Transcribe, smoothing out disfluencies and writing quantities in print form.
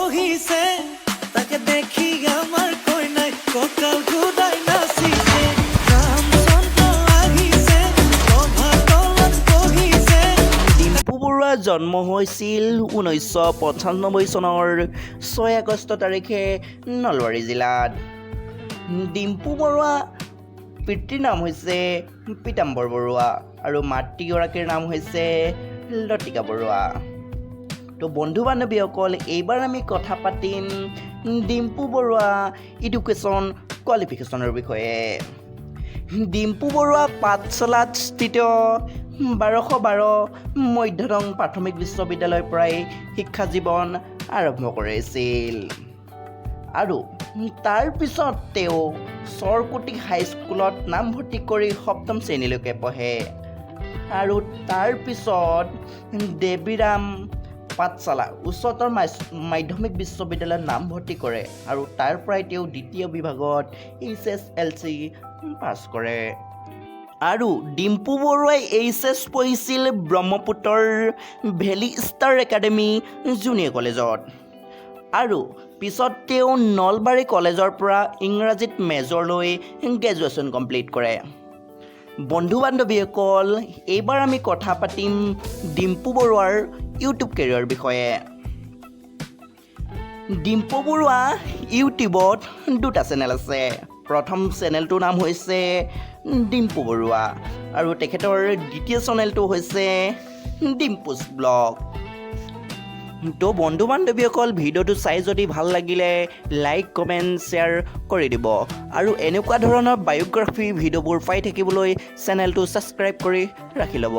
বহিছে তাকে দেখি আমাৰ কই নাই ককাল ঘুৰাই নাচিছে ৰামচন্দ্ৰ আহিছে সভা তলত বহিছে ডিম্পু বৰুৱাৰ জন্ম হৈছিল 1995 চনৰ 6 আগষ্ট তাৰিখে নলবাৰী জিলাত। ডিম্পু বৰুৱা পিতৃৰ নাম হৈছে পীতাম্বৰ বৰুৱা আৰু মাতৃগৰাকীৰ নাম হৈছে লতিকা বৰুৱা। তো বন্ধু বান্ধৱীসকল, এইবাৰ আমি কথা পাতিম ডিম্পু বৰুৱা এডুকেশ্যন কোৱালিফিকেশ্যনৰ বিষয়ে। ডিম্পু বৰুৱা পাঠশালাত স্থিত 1212 মধ্যদং প্ৰাথমিক বিশ্ববিদ্যালয়ৰ পৰাই শিক্ষা জীৱন আৰম্ভ কৰিছিল আৰু তাৰ পিছত তেওঁ চৰকুটি হাইস্কুলত নামভৰ্তি কৰি 7ম শ্ৰেণীলৈকে পঢ়ে আৰু তাৰ পিছত দেৱীৰাম পাঠশালা উচ্চতৰ মাধ্যমিক বিশ্ববিদ্যালয়ত নামভৰ্তি কৰে আৰু তাৰ পৰাই তেওঁ দ্বিতীয় বিভাগত HSLC পাছ কৰে। আৰু ডিম্পু বৰুৱাই HS পঢ়িছিল ব্ৰহ্মপুত্ৰৰ ভেলী ষ্টাৰ একাডেমী জুনিয়ৰ কলেজত আৰু পিছত তেওঁ নলবাৰী কলেজৰ পৰা ইংৰাজীত মেজৰ লৈ গ্ৰেজুৱেশ্যন কমপ্লিট কৰে। বন্ধু বান্ধৱীসকল, এইবাৰ আমি কথা পাতিম ডিম্পু বৰুৱাৰ ইউটিউব কেৰিয়াৰ বিষয়ে। ডিম্পু বৰুৱা ইউটিউবত 2টা চেনেল আছে। প্ৰথম চেনেলটোৰ নাম হৈছে ডিম্পু বৰুৱা আৰু তেখেতৰ দ্বিতীয় চেনেলটো হৈছে ডিম্পুছ ব্লগ। তো বন্ধু বান্ধৱীসকল, ভিডিঅ'টো চাই যদি ভাল লাগিলে লাইক কমেণ্ট শ্বেয়াৰ কৰি দিব আৰু এনেকুৱা ধৰণৰ বায়োগ্ৰাফি ভিডিঅ'বোৰ পাই থাকিবলৈ চেনেলটো ছাবস্ক্ৰাইব কৰি ৰাখি ল'ব।